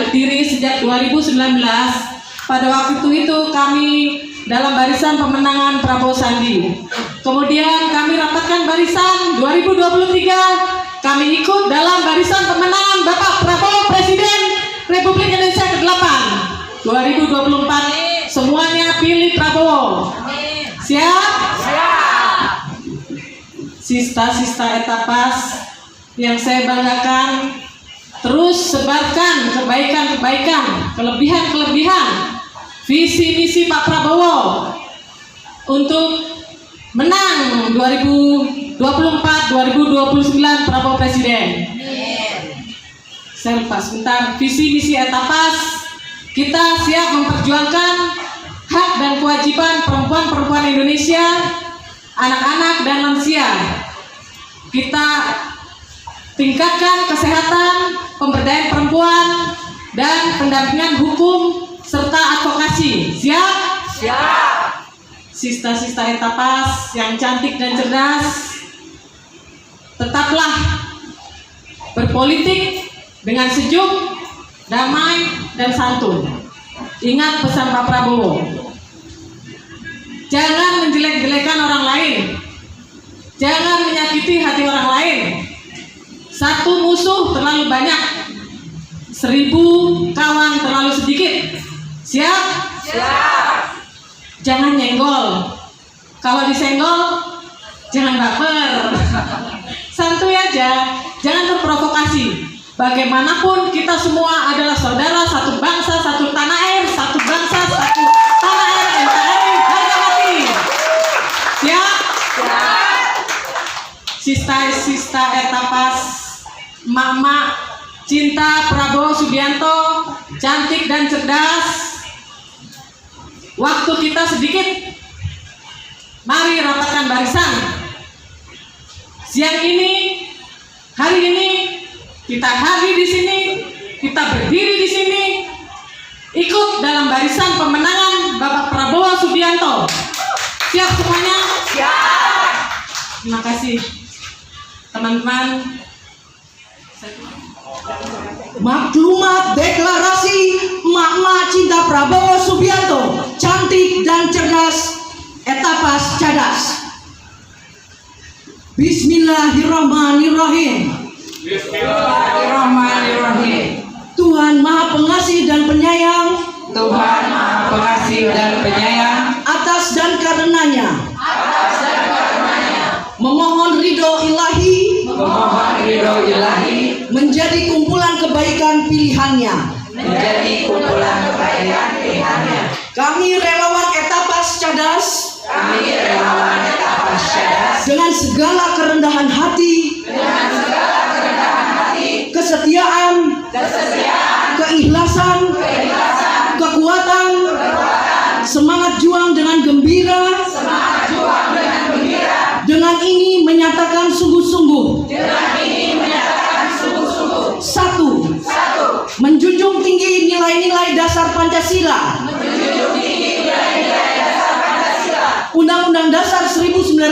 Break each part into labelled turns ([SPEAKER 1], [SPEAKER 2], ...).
[SPEAKER 1] Berdiri sejak 2019. Pada waktu itu kami dalam barisan pemenangan Prabowo Sandi. Kemudian kami rapatkan barisan 2023. Kami ikut dalam barisan pemenangan Bapak Prabowo Presiden Republik Indonesia ke-8. 2024 semuanya pilih Prabowo. Siap? Siap. Sista-sista Etapas yang saya banggakan, terus sebarkan kebaikan-kebaikan, kelebihan-kelebihan visi misi Pak Prabowo untuk menang 2024-2029 Prabowo Presiden. Saya lupa sebentar. Visi misi Etapas, kita siap memperjuangkan hak dan kewajiban perempuan-perempuan Indonesia, anak-anak dan lansia. Kita tingkatkan kesehatan, pemberdayaan perempuan, dan pendampingan hukum serta advokasi. Siap? Siap. Sista-sista Etapas yang cantik dan cerdas, tetaplah berpolitik dengan sejuk, damai, dan santun. Ingat pesan Pak Prabowo. Jangan menjelek-jelekan orang lain. Jangan menyakiti hati orang lain. Satu musuh terlalu banyak, 1000 kawan terlalu sedikit. Siap? Siap. Jangan nyenggol. Kalau disenggol, jangan baper. Santuy aja, jangan terprovokasi. Bagaimanapun kita semua adalah saudara, satu bangsa, satu tanah air, satu bangsa, satu tanah air, NKRI, harga mati. Siap? Siap. Sista-sista Etapas, Mama cinta Prabowo Subianto, cantik dan cerdas. Waktu kita sedikit, mari rapatkan barisan. Siang ini, hari ini, kita hadir di sini, kita berdiri di sini, ikut dalam barisan pemenangan Bapak Prabowo Subianto. Siap semuanya? Siap. Terima kasih, teman-teman.
[SPEAKER 2] Maklumat deklarasi Mama cinta Prabowo Subianto, cantik dan cerdas, Etapas cadas. Bismillahirrahmanirrahim.
[SPEAKER 3] Bismillahirrahmanirrahim.
[SPEAKER 2] Tuhan Maha Pengasih dan Penyayang,
[SPEAKER 3] Tuhan Maha Pengasih dan Penyayang,
[SPEAKER 2] atas dan karenanya memohon ridho ilahi,
[SPEAKER 3] memohon ridho ilahi,
[SPEAKER 2] menjadi kumpulan kebaikan pilihannya.
[SPEAKER 3] menjadi kumpulan kebaikan pilihannya.
[SPEAKER 2] Kami relawan Etapas cadas,
[SPEAKER 3] Kami relawan Etapas cadas,
[SPEAKER 2] dengan segala kerendahan hati, kesetiaan, keikhlasan, kekuatan, semangat juang dengan gembira. Dengan ini menyatakan sungguh-sungguh. Satu, menjunjung tinggi nilai-nilai dasar Pancasila. Undang-Undang Dasar 1945,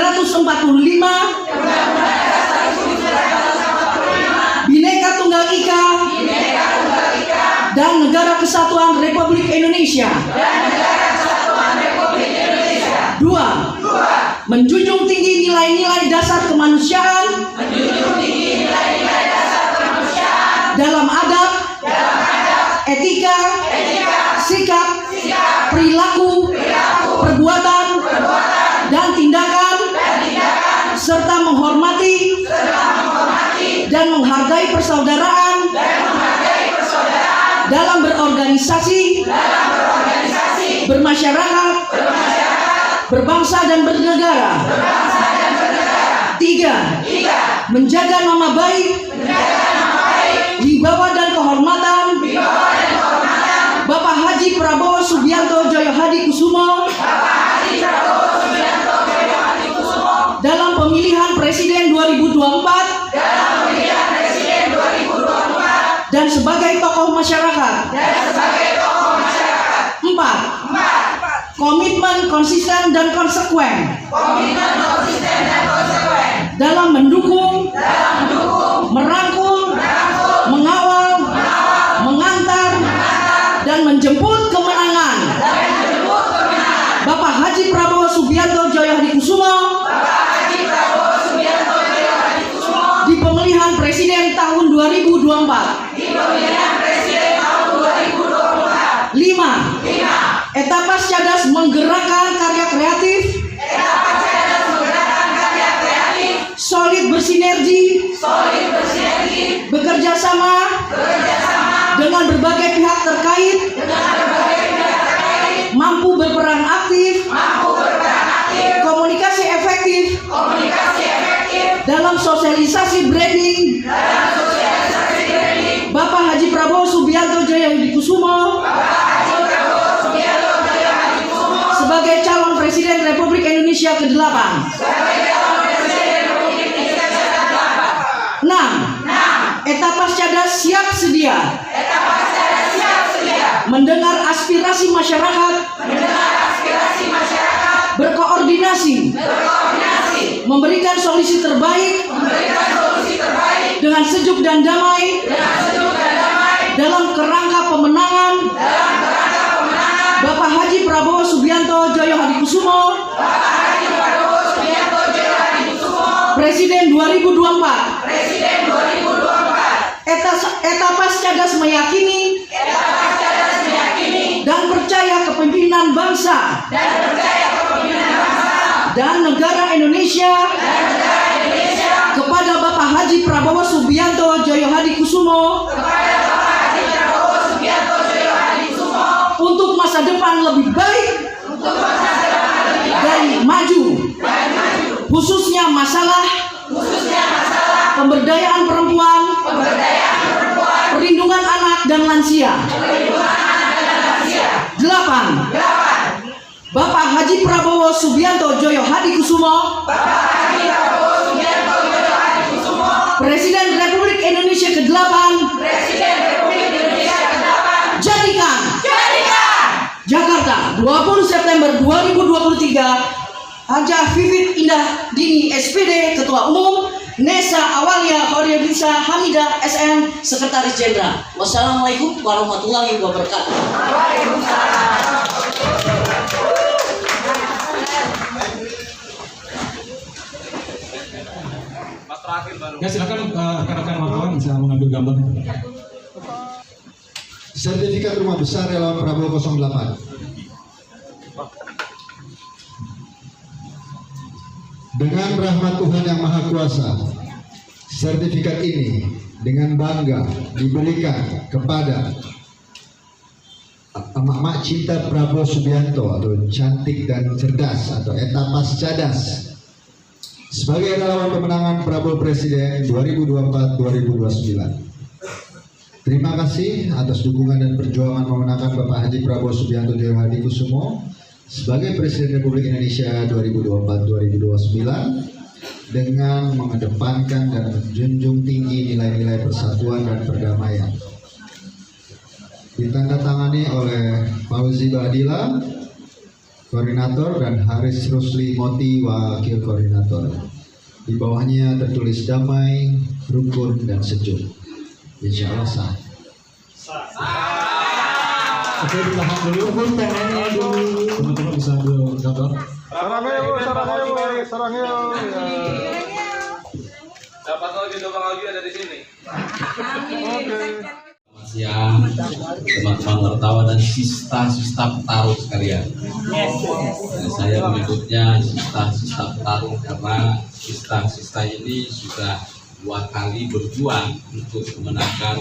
[SPEAKER 2] Bhinneka Tunggal Ika, dan Negara Kesatuan Republik Indonesia. Dua, menjunjung tinggi nilai-nilai dasar kemanusiaan, dalam adab, etika, sikap, perilaku, perbuatan, dan tindakan, serta menghormati dan menghargai persaudaraan dalam berorganisasi, bermasyarakat, berbangsa dan bernegara. 3. Menjaga nama baik, wibawa dan kehormatan Bapak Haji Prabowo Subianto Djoyo Hadikusumo dalam pemilihan Presiden 2024 dan sebagai tokoh masyarakat. 4. Komitmen konsisten dan konsekuen dalam mendukung, merangkul, mengawal, mengantar, dan menjemput kemenangan Bapak Haji Prabowo Subianto Djoyo Hadikusumo di pemilihan Presiden tahun 2024. 5. Etapas Cadas menggerakkan karya kreatif, solid bersinergi, bekerja sama dengan berbagai pihak terkait, mampu berperan aktif, komunikasi efektif dalam sosialisasi branding Bapak Haji Prabowo Subianto Djoyo Hadikusumo sebagai calon Presiden Republik Indonesia ke-8. 6. Etapas Cadas siap sedia mendengar aspirasi masyarakat, berkoordinasi, memberikan solusi terbaik dengan sejuk dan damai dalam kerangka pemenangan Bapak Haji Prabowo Subianto Djoyo Hadikusumo Presiden 2024. Etapas Cadas meyakini dan percaya kepemimpinan bangsa dan negara Indonesia kepada Bapak Haji Prabowo Subianto Djoyo Hadikusumo untuk masa depan lebih baik dan maju, khususnya masalah pemberdayaan perempuan, perlindungan anak dan lansia. 8. Bapak Haji Prabowo Subianto Djoyo Hadikusumo Presiden Republik Indonesia ke-8 jadikan Jakarta 20 September 2023. Haja Vivit Indah Dini SPD Ketua Umum, Nesa Awalia Horyabisa Hamidah SM Sekretaris Jenderal. Wassalamualaikum warahmatullahi wabarakatuh.
[SPEAKER 4] Ya, silakan rekan-rekan wartawan bisa mengambil gambar.
[SPEAKER 5] Sertifikat Rumah Besar Relawan Prabowo 08. Dengan rahmat Tuhan Yang Maha Kuasa, sertifikat ini dengan bangga diberikan kepada emak-emak cinta Prabowo Subianto atau cantik dan cerdas atau etapas Cadas sebagai relawan pemenangan Prabowo Presiden 2024-2029. Terima kasih atas dukungan dan perjuangan memenangkan Bapak Haji Prabowo Subianto Djoyo Hadikusumo sebagai Presiden Republik Indonesia 2024-2029 dengan mengedepankan dan menjunjung tinggi nilai-nilai persatuan dan perdamaian. Ditandatangani oleh Fauzi Badila, Koordinator, dan Haris Rusli Moti, Wakil Koordinator. Di bawahnya tertulis damai, rukun, dan sejuk. Insya Allah sah.
[SPEAKER 4] Oke, ditahan dulu. Tangannya dulu. Teman-teman bisa ambil gambar.
[SPEAKER 6] Sarang yuk. Dapat lagi Bang Algi ada di sini.
[SPEAKER 7] Selamat siang teman-teman wartawan dan sista petarung sekalian. Saya menyebutnya sista petarung karena sista ini sudah 2 kali berjuang untuk memenangkan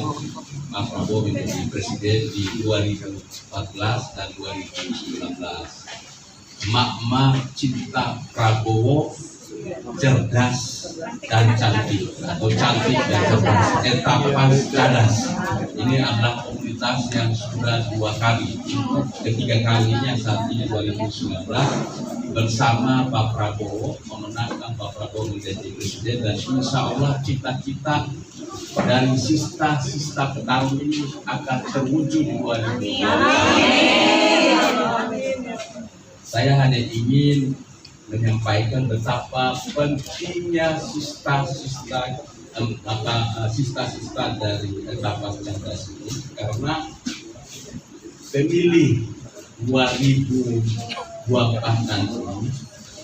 [SPEAKER 7] Pak Prabowo menjadi presiden di 2014 dan 2019. emak-emak cinta Prabowo cerdas dan cantik atau cantik dan cerdas, etapas cerdas. Ini adalah komunitas yang sudah 2 kali, ketiga kalinya saat ini 2019 bersama Pak Prabowo memenangkan Pak Prabowo menjadi presiden, dan insya Allah cita-cita dari sista petarung ini akan terwujud di 2020. Saya hanya ingin menyampaikan betapa pentingnya sista-sista dari etapas cerdas ini, karena pemilih 2024 nanti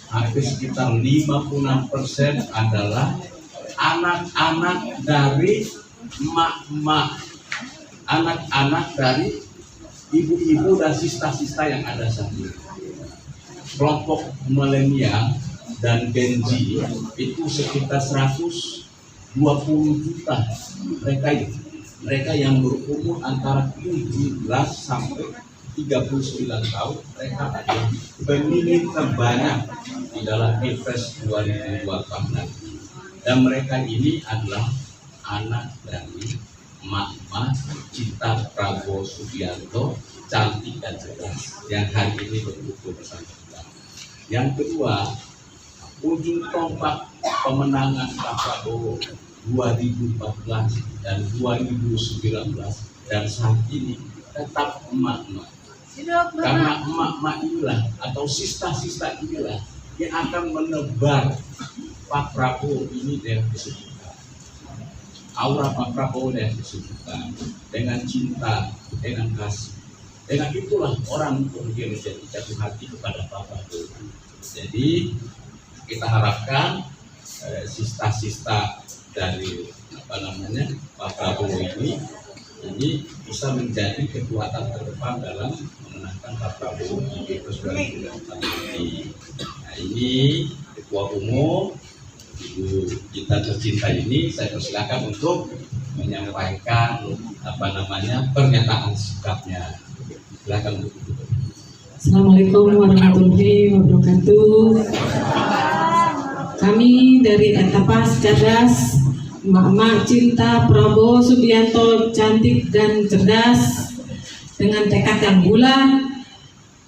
[SPEAKER 7] hampir sekitar 56% adalah anak-anak dari emak-emak, anak-anak dari ibu-ibu dan sista-sista yang ada saat ini. Kelompok milenial dan Gen Z itu sekitar 120 juta mereka yang berumur antara 17 sampai 39 tahun. Mereka adalah pemilih terbanyak di dalam Pilpres 2024 nanti, dan mereka ini adalah anak dari emak-emak cinta Prabowo Subianto cantik dan cerdas yang hari ini berkumpul bersama kita. Yang kedua, ujung tombak pemenangan Pak Prabowo 2014 dan 2019 dan saat ini tetap emak-emak. Karena emak-emak inilah atau sista-sista inilah yang akan menebar Pak Prabowo ini dengan kesulitan. Aura Pak Prabowo dengan kesulitan, dengan cinta, dengan kasih. Dengan itulah orang kemudian menjadi jatuh hati kepada Pak Prabowo. Jadi kita harapkan sista-sista dari Pak Prabowo ini bisa menjadi kekuatan terdepan dalam memenangkan Pak Prabowo di Pilpres 2024 ini. Nah, ini Ketua Umum Ibu kita tercinta ini, saya persilakan untuk menyampaikan pernyataan sikapnya. Silakan Bu.
[SPEAKER 8] Assalamualaikum warahmatullahi wabarakatuh. Kami dari etapas cerdas, emak-emak cinta Prabowo Subianto cantik dan cerdas, dengan tekad yang bulat,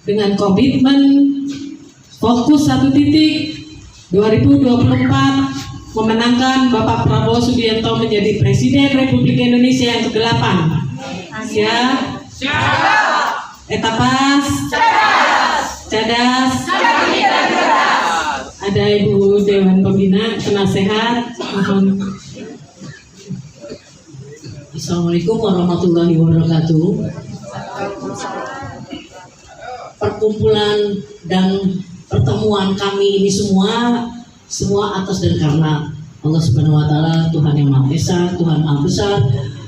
[SPEAKER 8] dengan komitmen fokus 1 titik 2024 memenangkan Bapak Prabowo Subianto menjadi Presiden Republik Indonesia yang ke-8. Siap? Etapas cerdas. Ada Ibu Dewan Pembina, penasehat. Mohon.
[SPEAKER 2] Assalamualaikum warahmatullahi wabarakatuh. Perkumpulan dan pertemuan kami ini semua atas dan karena Allah Subhanahu wa taala, Tuhan yang Maha Esa, Tuhan Maha Besar.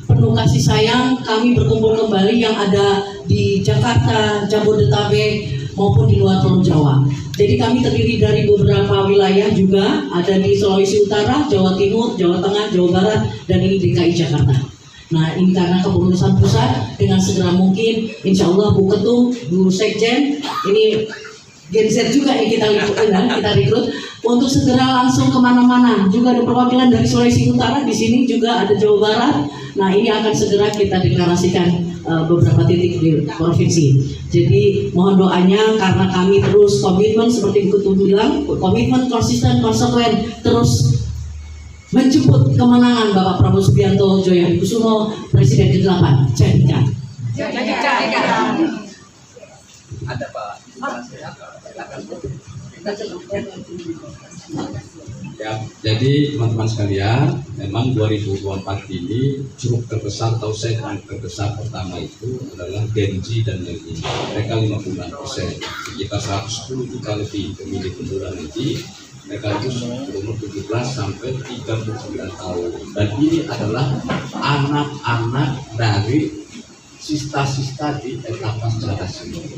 [SPEAKER 2] Penuh kasih sayang kami berkumpul kembali yang ada di Jakarta, Jabodetabek maupun di luar Pulau Jawa. Jadi kami terdiri dari beberapa wilayah juga, ada di Sulawesi Utara, Jawa Timur, Jawa Tengah, Jawa Barat, dan ini DKI Jakarta. Nah, ini karena kepengurusan pusat dengan segera mungkin, insya Allah Bu Ketum, Bu Sekjen, ini Gen Z juga yang kita rekrut untuk segera langsung kemana-mana. Juga ada perwakilan dari Sulawesi Utara di sini, juga ada Jawa Barat. Nah, ini akan segera kita deklarasikan beberapa titik di provinsi. Jadi mohon doanya karena kami terus komitmen seperti Bu Ketum bilang, komitmen konsisten, konsekuen, terus menjemput kemenangan Bapak Prabowo Subianto Joyo Hadikusumo, Presiden ke-8. Jadikan.
[SPEAKER 6] Ada Pak.
[SPEAKER 7] Ya, jadi teman-teman sekalian, memang 2024 ini cukup terbesar, atau segmen terbesar pertama itu adalah Gen Z dan milenial. Mereka 56%, sekitar 110 juta lebih pemilih pemuda nanti. Mereka itu berumur 17 sampai 39 tahun. Dan ini adalah anak-anak dari sista-sista di etapas cerdas ini.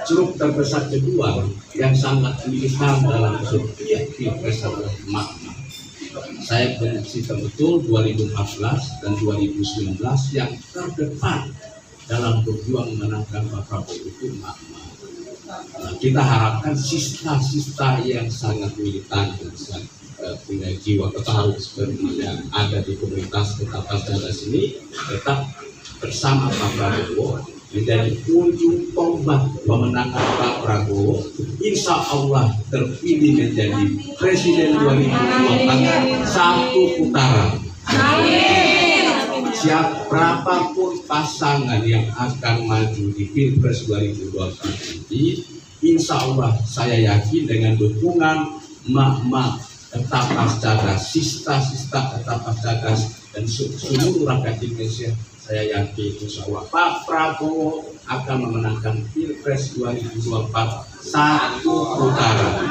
[SPEAKER 7] Ceruk terbesar kedua yang sangat militan dalam setiap pilpres adalah emak-emak. Saya menyaksikan betul 2014 dan 2019 yang terdepan dalam berjuang memenangkan Pak Prabowo itu emak-emak. kita harapkan sista-sista yang sangat militan dan sangat punya jiwa ketaruh seperti yang ada di komunitas Etapas Cadas ini tetap bersama Pak Prabowo menjadi ujung tombak memenangkan Pak Prabowo, insya Allah terpilih menjadi Presiden 2024 satu putaran. Siapapun pasangan yang akan maju di Pilpres 2024 ini, insya Allah saya yakin dengan dukungan mak-mak Etapas Cadas, sista-sista Etapas Cadas dan seluruh rakyat Indonesia, saya yakin insya Allah Pak Prabowo akan memenangkan Pilpres 2024 satu putaran.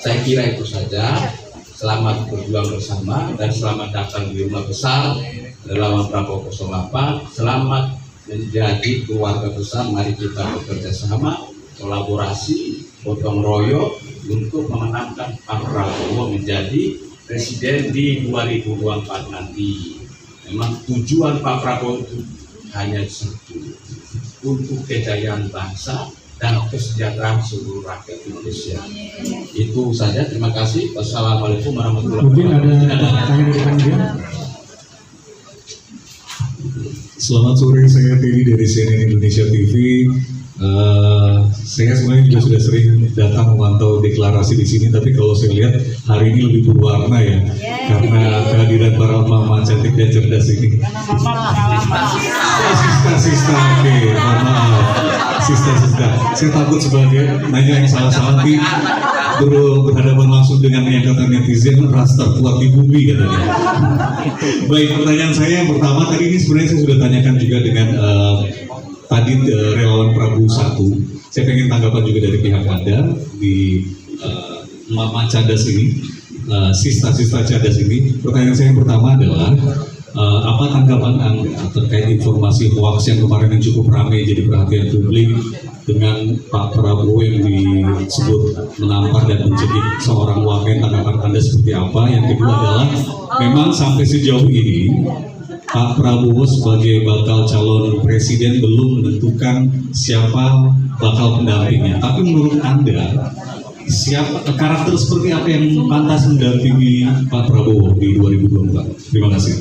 [SPEAKER 7] Saya kira itu saja. Selamat berjuang bersama dan selamat datang di rumah besar relawan Prabowo 08. Selamat menjadi keluarga besar. Mari kita bekerja sama, kolaborasi, gotong royong untuk memenangkan Pak Prabowo menjadi presiden di 2024 nanti. Memang tujuan Pak Prabowo itu hanya satu, untuk kejayaan bangsa dan kesejahteraan seluruh rakyat Indonesia. Itu saja, terima kasih. Wassalamualaikum warahmatullahi wabarakatuh.
[SPEAKER 4] Mungkin ada pertanyaan dari panitia.
[SPEAKER 9] Selamat sore, saya Teddy dari CNN Indonesia TV. Saya sebenarnya juga sudah sering datang memantau deklarasi di sini, tapi kalau saya lihat hari ini lebih berwarna ya, karena kehadiran para mama cantik dan cerdas ini. Sista, oke, maaf, sista. Saya takut sebagai nanya yang salah-salah nanti berhadapan langsung dengan yang kata netizen ras terkuat di bumi katanya. Baik, pertanyaan saya yang pertama tadi ini sebenarnya saya sudah tanyakan juga dengan tadi relawan Prabowo 1. Saya pengen tanggapan juga dari pihak Anda di Mama Cadas ini, sista-sista Cadas ini. Pertanyaan saya yang pertama adalah apa tanggapan Anda terkait informasi hoax yang kemarin yang cukup ramai jadi perhatian publik dengan Pak Prabowo yang disebut menampar dan mencekik seorang wamen? Tanggapan Anda seperti apa? Yang kedua adalah memang sampai sejauh ini Pak Prabowo sebagai bakal calon presiden belum menentukan siapa bakal pendampingnya. Tapi menurut Anda, siapa karakter seperti apa yang pantas mendampingi Pak Prabowo di 2024? Terima kasih.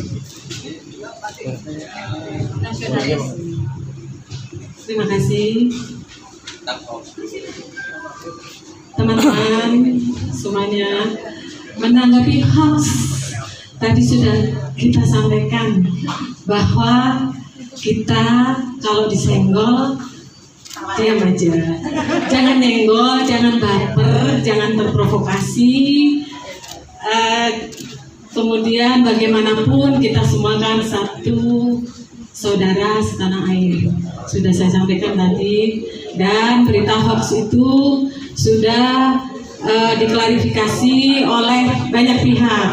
[SPEAKER 8] Terima kasih. Teman-teman semuanya, menanggapi hoax tadi sudah kita sampaikan bahwa kita kalau disenggol diam aja, jangan nyenggol, jangan baper, jangan terprovokasi. Kemudian bagaimanapun kita semua kan satu saudara setanah air, sudah saya sampaikan tadi, dan berita hoax itu sudah diklarifikasi oleh banyak pihak,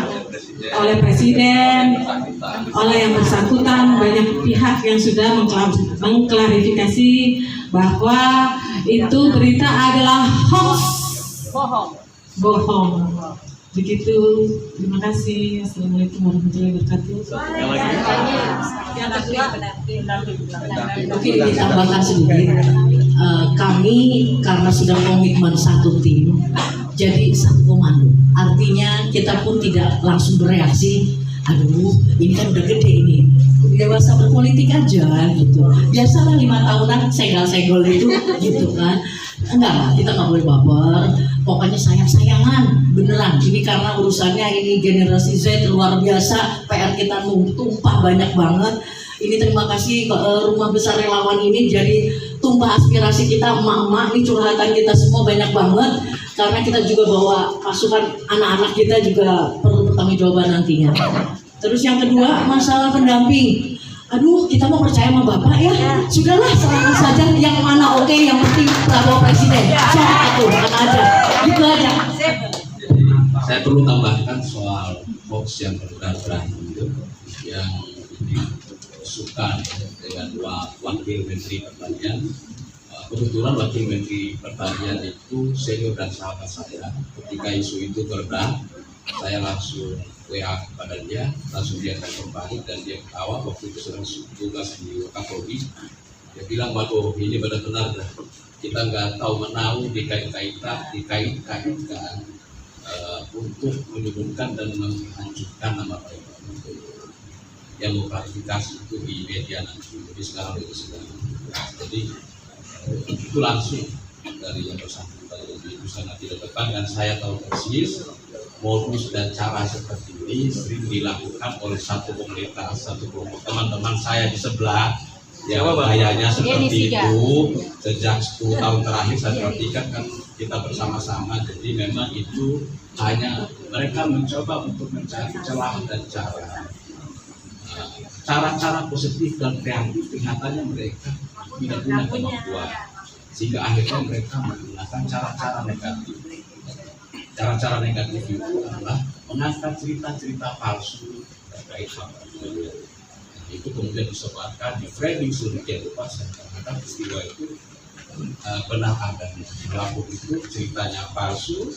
[SPEAKER 8] oleh presiden, oleh yang bersangkutan, banyak pihak yang sudah mengklarifikasi bahwa itu berita adalah hoax, bohong. Begitu, terima kasih. Assalamualaikum warahmatullahi wabarakatuh.
[SPEAKER 2] Mungkin ditambahkan sedikit, kami karena sudah komitmen satu tim, jadi satu komando. Artinya kita pun tidak langsung bereaksi, aduh ini kan udah gede ini, dewasa berpolitik aja gitu. Biasalah 5 tahunan senggol-senggol itu gitu kan. Enggak, kita nggak boleh baper. Pokoknya sayang-sayangan beneran. Ini karena urusannya ini generasi Z luar biasa. PR kita tumpah banyak banget. Ini terima kasih ke rumah besar relawan ini jadi tumpah aspirasi kita emak-emak. Ini curhatan kita semua banyak banget. Karena kita juga bawa pasukan anak-anak kita juga perlu pertanggungjawaban nantinya. Terus yang kedua masalah pendamping. Aduh, kita mau percaya sama Bapak ya? Sudahlah, serahkan saja yang mana oke, yang penting Prabowo presiden. Itu, mana aja. Gitu aja.
[SPEAKER 7] Saya perlu tambahkan soal hoax yang beredar itu yang disukan dengan Wakil Menteri Pertanian. Kebetulan Wakil Menteri Pertanian itu senior dan sahabat saya. Ketika isu itu beredar, saya langsung WA kepada dia, langsung dia telepon balik dan dia ketawa. Waktu itu sedang tugas di Kapolri, dia bilang waduh ini benar-benar kita nggak tahu menahu dikait-kaitkan untuk menyebutkan dan menghancurkan nama baik. Yang mau klarifikasi itu di media nanti, jadi sekarang itu sedang. Jadi itu langsung dari yang bersangkutan, jadi itu sangat tidak tepat dan saya tahu persis modus dan cara seperti ini sering dilakukan oleh satu komunitas, satu kelompok teman-teman saya di sebelah yang gayanya seperti itu sejak 10 tahun terakhir saya perhatikan kan kita bersama-sama. Jadi memang itu hanya mereka mencoba untuk mencari celah dan cara-cara positif dan kreatif kelihatannya mereka tidak punya kemampuan sehingga akhirnya mereka menggunakan cara-cara negatif. Cara-cara negatif itu adalah mengangkat cerita-cerita palsu terkait hal itu. Itu kemudian disebarkan di framing sedemikian rupa seakan-akan peristiwa itu benar adanya. Pelaku itu ceritanya palsu,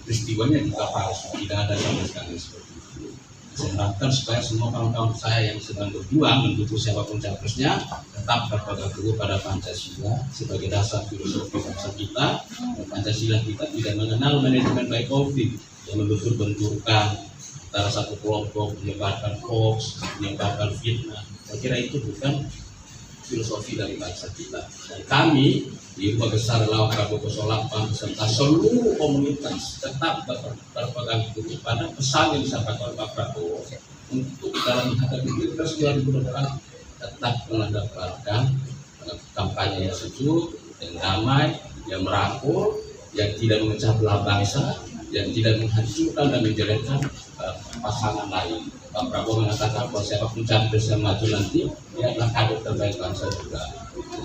[SPEAKER 7] peristiwanya juga palsu, tidak ada sama sekali seperti itu. Saya harapkan supaya semua kawan-kawan saya yang sedang berjuang mendukung siapapun capresnya tetap berpegang teguh pada Pancasila sebagai dasar filosofi bangsa kita. Pancasila kita tidak mengenal manajemen by konflik yang membentur-benturkan antara satu kelompok, menyebarkan hoax, menyebarkan fitnah. Saya kira itu bukan filosofi dari bangsa kita. Dan kami di Rumah Besar Relawan Prabowo 08 beserta seluruh komunitas tetap berpegang teguh pada pesan yang disampaikan oleh Pak Prabowo untuk dalam menghadapi Pilpres 2024 tetap melanggengkan kampanye yang sejuk, yang damai, yang merangkul, yang tidak memecah belah bangsa, yang tidak menghancurkan dan menjelekkan pasangan lain. Pak Prabowo mengatakan bahwa siapapun capres yang maju nanti dia adalah kader terbaik bangsa juga.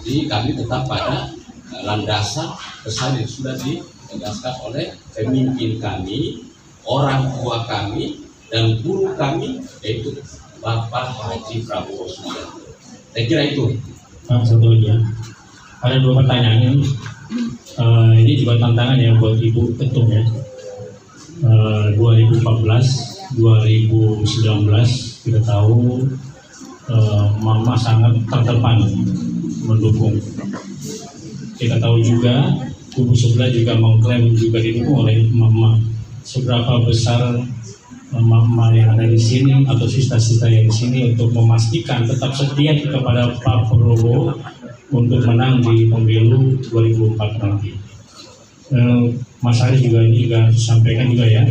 [SPEAKER 7] Jadi kami tetap pada landasan pesan yang sudah ditegaskan oleh pemimpin kami, orang tua kami, dan guru kami, yaitu Bapak Haji Prabowo Subianto. Saya kira itu.
[SPEAKER 4] Satu lagi ya. Ada 2 pertanyaan ini. Ini juga tantangan ya buat Ibu Ketum ya. 2014, 2019 kita tahu Mama sangat terdepan mendukung. Kita tahu juga kubu sebelah juga mengklaim juga didukung oleh Mama. Seberapa besar Mama yang ada di sini atau sista-sista yang di sini untuk memastikan tetap setia kepada Pak Prabowo untuk menang di pemilu 2024 nanti. Mas Ari juga ini juga sampaikan juga ya,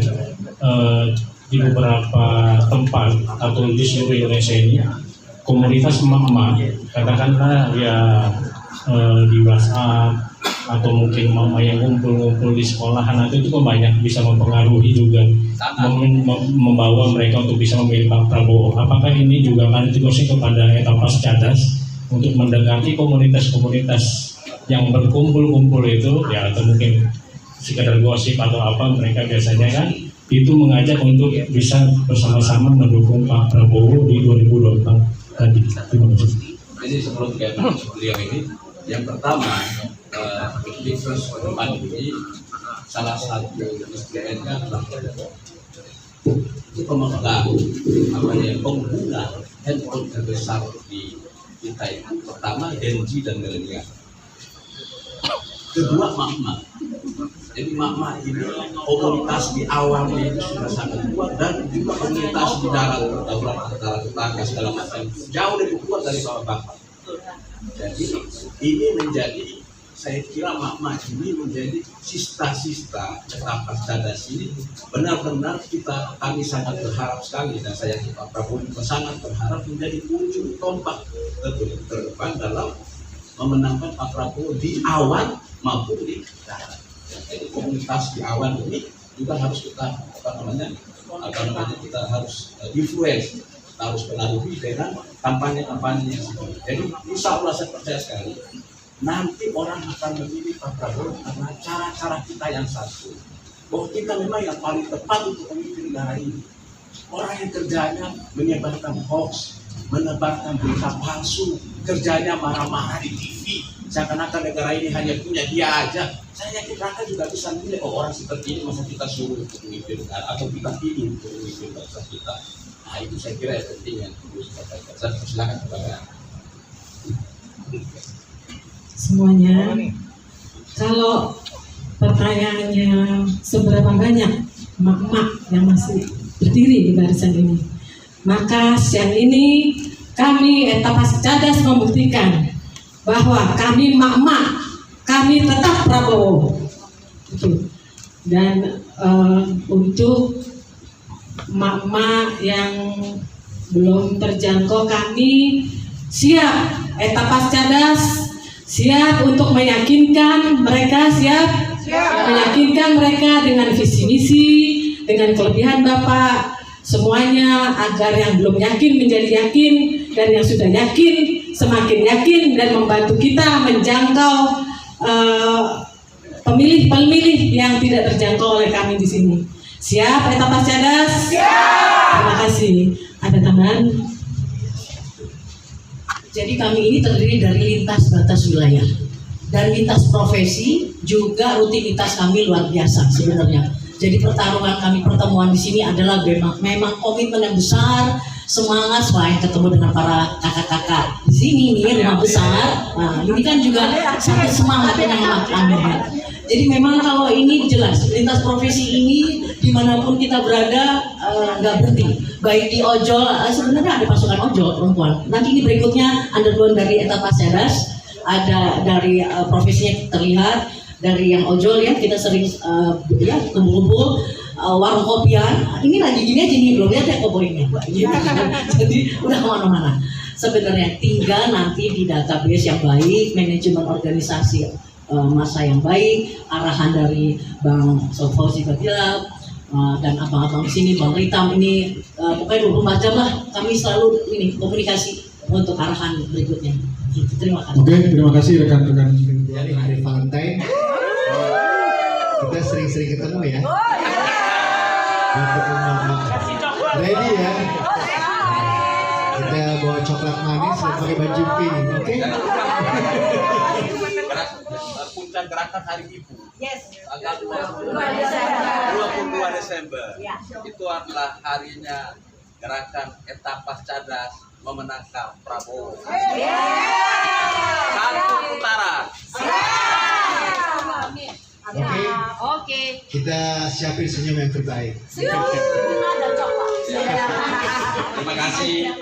[SPEAKER 4] di beberapa tempat atau di seluruh Indonesia ini komunitas emak-emak katakanlah ya di WhatsApp atau mungkin mama yang ngumpul-ngumpul di sekolahan itu banyak bisa mempengaruhi juga membawa mereka untuk bisa memilih Pak Prabowo. Apakah ini juga akan ditugaskan kepada Etapas Cadas untuk mendekati komunitas-komunitas yang berkumpul-kumpul itu ya, atau mungkin sekedar gosip atau apa, mereka biasanya kan itu mengajak untuk bisa bersama-sama mendukung Pak Prabowo di 2024 tadi. Terima kasih.
[SPEAKER 7] Jadi sebelum beliau ini, yang pertama di Pilpres depan ini salah satu instrumennya adalah itu pemegang pengguna handphone terbesar di kita itu pertama Gen Z dan milenial, kedua mak-mak. Jadi mak-mak ini komunitas di awalnya itu sudah sangat kuat dan juga komunitas di darat pergaulan antara tetangga segala macam jauh lebih kuat dari bapak-bapak. Jadi ini menjadi, saya kira mak-mak ini menjadi sista-sista Etapas Cadas ini benar-benar kami sangat berharap sekali, dan saya Pak Prabowo juga sangat berharap menjadi ujung tombak terdepan dalam memenangkan Pak Prabowo di awan maupun di darat. Jadi komunitas di awan ini juga harus kita kita harus influence, kita harus pengaruhi dengan kampanye-kampanye yang seperti itu. Jadi insya Allah saya percaya sekali nanti orang akan memilih Pak Prabowo karena cara-cara kita yang satu, bahwa kita memang yang paling tepat untuk memimpin negara ini. Orang yang kerjanya menyebarkan hoax, menebarkan berita palsu, kerjanya marah-marah di TV, seakan-akan negara ini hanya punya dia aja. Saya yakin rakyat juga bisa menilai, oh orang seperti ini masa kita suruh untuk memimpin negara atau kita pilih untuk memimpin bangsa kita. Nah itu saya kira yang penting yang perlu disampaikan. Saya silakan kepada
[SPEAKER 8] semuanya. kalau pertanyaannya seberapa banyak emak-emak yang masih berdiri di barisan ini, maka siang ini kami Etapas Cadas membuktikan bahwa kami emak-emak, kami tetap Prabowo. Dan untuk emak-emak yang belum terjangkau, kami siap, Etapas Cadas siap untuk meyakinkan mereka, meyakinkan mereka dengan visi misi, dengan kelebihan Bapak, semuanya agar yang belum yakin menjadi yakin, dan yang sudah yakin semakin yakin, dan membantu kita menjangkau pemilih-pemilih yang tidak terjangkau oleh kami di sini. Siap, Etapas Cadas? Siap. Terima kasih. Ada tambahan?
[SPEAKER 2] Jadi kami ini terdiri dari lintas batas wilayah dan lintas profesi, juga rutinitas kami luar biasa sebenarnya. Jadi pertarungan kami, pertemuan di sini adalah memang komitmen yang besar, semangat selain ketemu dengan para kakak-kakak di sini nih, rumah besar. Nah, ini kan juga sangat semangat dengan kami. Jadi memang kalau ini jelas lintas profesi ini dimanapun kita berada nggak berhenti. Baik di ojol, sebenarnya ada pasukan ojol perempuan. Nanti ini berikutnya underground dari Etapas Cadas, ada dari profesinya terlihat, dari yang ojol ya kita sering ya kumpul-kumpul, warung kopian. Ini lagi gini aja nih, belum lihat ya koboynya. Jadi udah kemana-mana. Sebenarnya tinggal nanti di database yang baik, manajemen organisasi masa yang baik, arahan dari Bang Fauzi Fadila dan abang-abang di sini, Bang Ritam ini, pokoknya 24 jam lah kami selalu ini komunikasi untuk arahan berikutnya. Terima kasih.
[SPEAKER 5] Oke, terima kasih rekan-rekan. Jadi hari Valentine kita sering-sering ketemu ya. Untuk mama. Ready ya? Kita bawa coklat manis dan pakai baju pink, oke?
[SPEAKER 6] Puncak gerakan Hari Ibu.
[SPEAKER 10] Yes.
[SPEAKER 6] Tanggal 22 Desember. Itu adalah harinya gerakan Etapas Cadas memenangkan Prabowo. Satu putaran.
[SPEAKER 10] Oke.
[SPEAKER 5] Kita siapin senyum yang terbaik.
[SPEAKER 10] Siap.
[SPEAKER 7] Terima kasih.